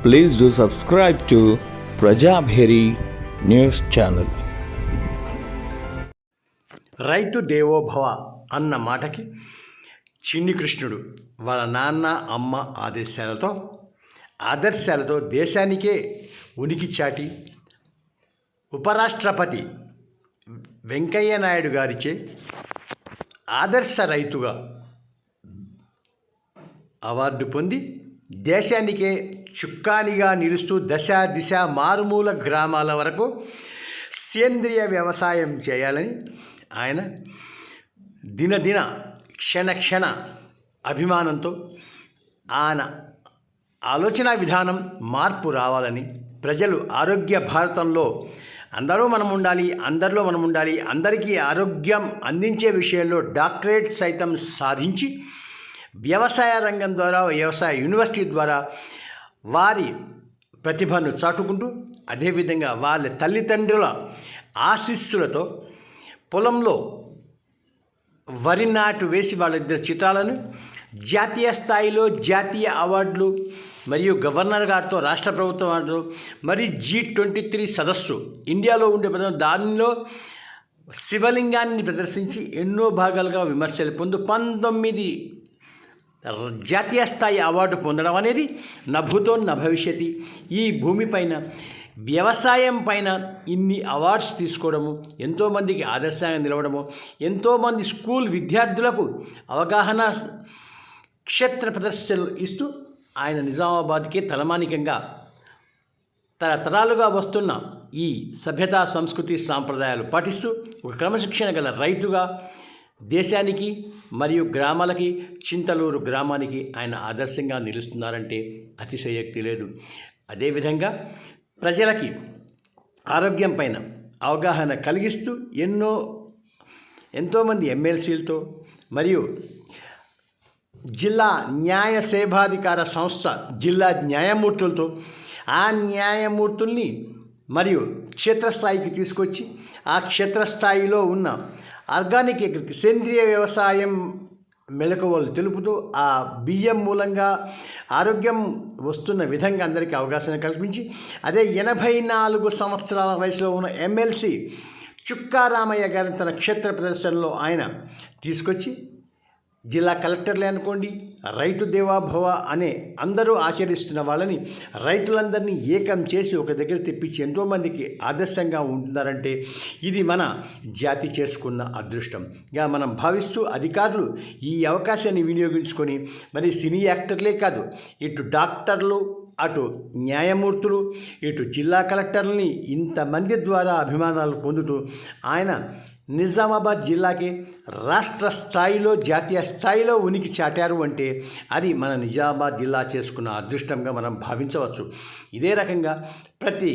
Please do subscribe to Prajabheri News Channel. రైతు దేవోభవ అన్న మాటకి చిన్ని కృష్ణుడు వాళ్ళ నాన్న అమ్మ ఆదర్శాలతో దేశానికే ఉనికి చాటి ఉపరాష్ట్రపతి వెంకయ్య నాయుడు గారిచే ఆదర్శ రైతుగా అవార్డు పొంది దేశానికే చుక్కానిగా నిలుస్తూ దిశ మారుమూల గ్రామాల వరకు సేంద్రియ వ్యవసాయం చేయాలని ఆయన దినదిన క్షణ అభిమానంతో ఆయన ఆలోచన విధానం మార్పు రావాలని ప్రజలు ఆరోగ్య భారతంలో అందరిలో మనం ఉండాలి అందరికీ ఆరోగ్యం అందించే విషయంలో డాక్టరేట్ సైతం సాధించి వ్యవసాయ రంగం ద్వారా వ్యవసాయ యూనివర్సిటీ ద్వారా వారి ప్రతిభను చాటుకుంటూ అదేవిధంగా వాళ్ళ తల్లిదండ్రుల ఆశీస్సులతో పొలంలో వరి నాటు వేసి వాళ్ళిద్దరు చిత్రాలను జాతీయ స్థాయిలో జాతీయ అవార్డులు మరియు గవర్నర్ గారితో రాష్ట్ర ప్రభుత్వం వారితో మరి G23 సదస్సు ఇండియాలో ఉండే దానిలో శివలింగాన్ని ప్రదర్శించి ఎన్నో భాగాలుగా విమర్శలు పొందు 19 జాతీయ స్థాయి అవార్డు పొందడం అనేది నభూతో నభవిష్యతి. ఈ భూమిపైన వ్యవసాయం పైన ఇన్ని అవార్డ్స్ తీసుకోవడము, ఎంతోమందికి ఆదర్శంగా నిలవడము, ఎంతోమంది స్కూల్ విద్యార్థులకు అవగాహన క్షేత్ర ప్రదర్శనలు ఇస్తూ ఆయన నిజామాబాద్కి తలమానికంగా తరతరాలుగా వస్తున్న ఈ సభ్యతా సంస్కృతి సాంప్రదాయాలు పాటిస్తూ ఒక క్రమశిక్షణ గల రైతుగా దేశానికి మరియు గ్రామాలకి చింతలూరు గ్రామానికి ఆయన ఆదర్శంగా నిలుస్తున్నారంటే అతిశయోక్తి లేదు. అదేవిధంగా ప్రజలకి ఆరోగ్యం పైన అవగాహన కలిగిస్తూ ఎంతోమంది ఎమ్మెల్సీలతో మరియు జిల్లా న్యాయ సేవాధికార సంస్థ జిల్లా న్యాయమూర్తులతో ఆ న్యాయమూర్తుల్ని మరియు క్షేత్రస్థాయికి తీసుకొచ్చి ఆ క్షేత్రస్థాయిలో ఉన్న ఆర్గానిక్ సేంద్రియ వ్యవసాయం మెలకువలు తెలుపుతూ ఆ బియ్యం మూలంగా ఆరోగ్యం వస్తున్న విధంగా అందరికీ అవగాహన కల్పించి అదే 84 సంవత్సరాల వయసులో ఉన్న ఎమ్మెల్సీ చుక్కారామయ్య గారిని తన క్షేత్ర ప్రదర్శనలో ఆయన తీసుకొచ్చి జిల్లా కలెక్టర్లే అనుకోండి, రైతు దేవోభవ అనే అందరూ ఆచరిస్తున్న వాళ్ళని రైతులందరినీ ఏకం చేసి ఒక దగ్గర తెప్పించి ఎంతోమందికి ఆదర్శంగా ఉంటున్నారంటే ఇది మన జాతి చేసుకున్న అదృష్టంగా మనం భావిస్తూ అధికారులు ఈ అవకాశాన్ని వినియోగించుకొని మరి సినీ యాక్టర్లే కాదు, ఇటు డాక్టర్లు, అటు న్యాయమూర్తులు, ఇటు జిల్లా కలెక్టర్లని ఇంతమంది ద్వారా అభిమానాలు పొందుతూ ఆయన నిజామాబాద్ జిల్లాకి రాష్ట్ర స్థాయిలో జాతీయ స్థాయిలో ఉనికి చాటారు అంటే అది మన నిజామాబాద్ జిల్లా చేసుకున్న అదృష్టంగా మనం భావించవచ్చు. ఇదే రకంగా ప్రతి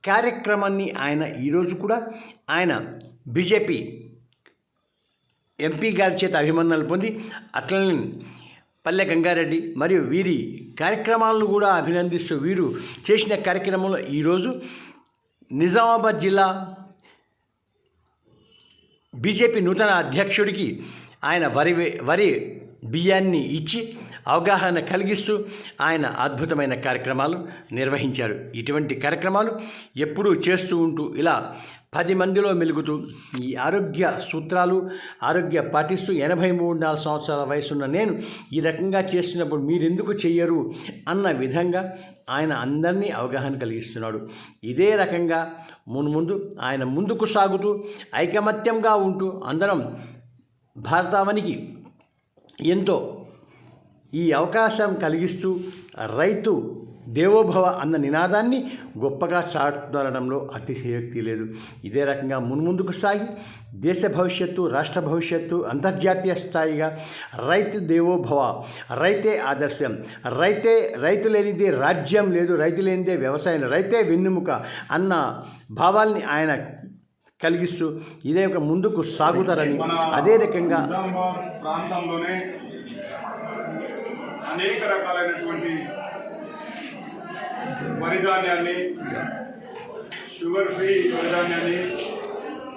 కార్యక్రమాన్ని ఆయన ఈరోజు కూడా ఆయన బీజేపీ ఎంపీ గారి చేత అభిమానాలు పొంది అట్లనే పల్లె గంగారెడ్డి మరియు వీరి కార్యక్రమాలను కూడా అభినందిస్తూ వీరు చేసిన కార్యక్రమంలో ఈరోజు నిజామాబాద్ జిల్లా బీజేపీ నూతన అధ్యక్షుడికి ఆయన వరి బియ్యాన్ని ఇచ్చి అవగాహన కలిగిస్తూ ఆయన అద్భుతమైన కార్యక్రమాలు నిర్వహించారు. ఇటువంటి కార్యక్రమాలు ఎప్పుడూ చేస్తూ ఉంటూ ఇలా 10 మందిలో మెలుగుతూ ఈ ఆరోగ్య సూత్రాలు పాటిస్తూ 83 సంవత్సరాల వయసున్న నేను ఈ రకంగా చేస్తున్నప్పుడు మీరెందుకు చెయ్యరు అన్న విధంగా ఆయన అందరినీ అవగాహన కలిగిస్తున్నాడు. ఇదే రకంగా ముందు ఆయన ముందుకు సాగుతూ ఐకమత్యంగా ఉంటూ అందరం భారతావనికి ఎంతో ఈ అవకాశం కలిగిస్తూ రైతు దేవోభవ అన్న నినాదాన్ని గొప్పగా చాటుదనడంలో అతిశయోక్తి లేదు. ఇదే రకంగా ముందుకు సాగి దేశ భవిష్యత్తు, రాష్ట్ర భవిష్యత్తు, అంతర్జాతీయ స్థాయిగా రైతు దేవోభవ, రైతే ఆదర్శం, రైతు లేనిదే రాజ్యం లేదు, రైతు లేనిదే వ్యవసాయం, రైతే వెన్నెముక అన్న భావాల్ని ఆయన కలిగిస్తూ ఇదే ఒక ముందుకు సాగుతారని అదే రకంగా ప్రాంతంలోనే అనేక రకాలైనటువంటి వరిధాన్యాన్ని, షుగర్ ఫ్రీ వరిధాన్యాన్ని,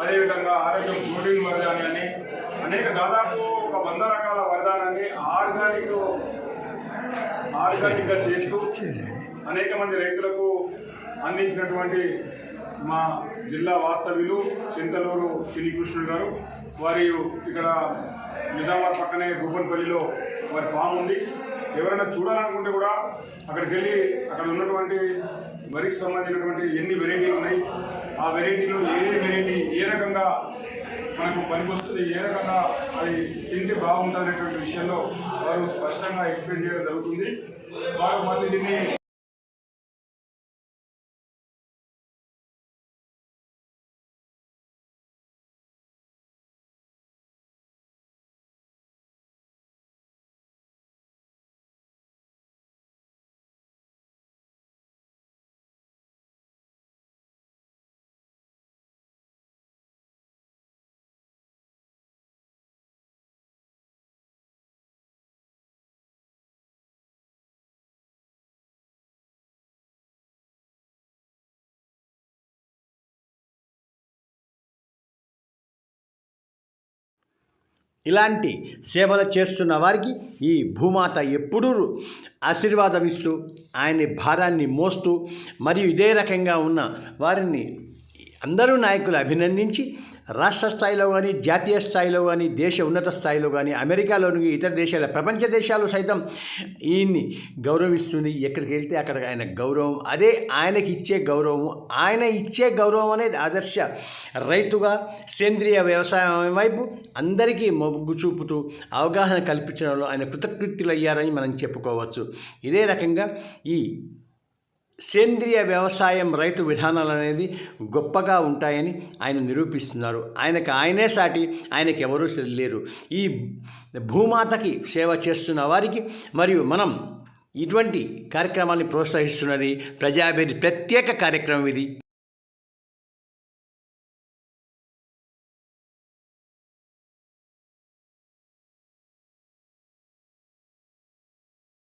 అదేవిధంగా ఆరోగ్యం ప్రోటీన్ వరిధాన్యాన్ని దాదాపు ఒక 100 రకాల వరిధాన్యాన్ని ఆర్గానిక్గా చేస్తూ అనేక మంది రైతులకు అందించినటువంటి మా జిల్లా వాస్తవ్యులు చింతలూరు చిన్నికృష్ణుడు గారు. వారి ఇక్కడ నిజామాబాద్ పక్కనే గూపన్పల్లిలో వారి ఫామ్ ఉంది. ఎవరైనా చూడాలనుకుంటే కూడా అక్కడికి వెళ్ళి అక్కడ ఉన్నటువంటి వరికి సంబంధించినటువంటి ఎన్ని వెరైటీలు ఉన్నాయి, ఆ వెరైటీలో ఏ వెరైటీ ఏ రకంగా మనకు పనికొస్తుంది, ఏ రకంగా అది తింటే బాగుంటుంది అనేటువంటి విషయంలో వారు స్పష్టంగా ఎక్స్ప్లెయిన్ చేయడం జరుగుతుంది. వారు మళ్ళీ దీన్ని ఇలాంటి సేవలు చేస్తున్న వారికి ఈ భూమాత ఎప్పుడూ ఆశీర్వాదం ఇస్తూ ఆయన భారాన్ని మోస్తూ మరియు ఇదే రకంగా ఉన్న వారిని అందరూ నాయకులు అభినందించి రాష్ట్ర స్థాయిలో కానీ జాతీయ స్థాయిలో కానీ దేశ ఉన్నత స్థాయిలో కానీ అమెరికాలోని ఇతర దేశాల ప్రపంచ దేశాలు సైతం ఈయన్ని గౌరవిస్తుంది. ఎక్కడికి వెళ్తే అక్కడ ఆయన గౌరవం, అదే ఆయనకి ఇచ్చే గౌరవం. ఆయన ఇచ్చే గౌరవం అనేది ఆదర్శ రైతుగా సేంద్రియ వ్యవసాయం వైపు అందరికీ మొగ్గు చూపుతూ అవగాహన కల్పించడంలో ఆయన కృతకృత్యులయ్యారని మనం చెప్పుకోవచ్చు. ఇదే రకంగా ఈ సేంద్రియ వ్యవసాయం రైతు విధానాలు అనేది గొప్పగా ఉంటాయని ఆయన నిరూపిస్తున్నారు. ఆయనే సాటి, ఆయనకి ఎవరూ లేరు. ఈ భూమాతకి సేవ చేస్తున్న వారికి మరియు మనం ఇటువంటి కార్యక్రమాన్ని ప్రోత్సహిస్తున్నది ప్రజాభివృద్ధి ప్రత్యేక కార్యక్రమం ఇది.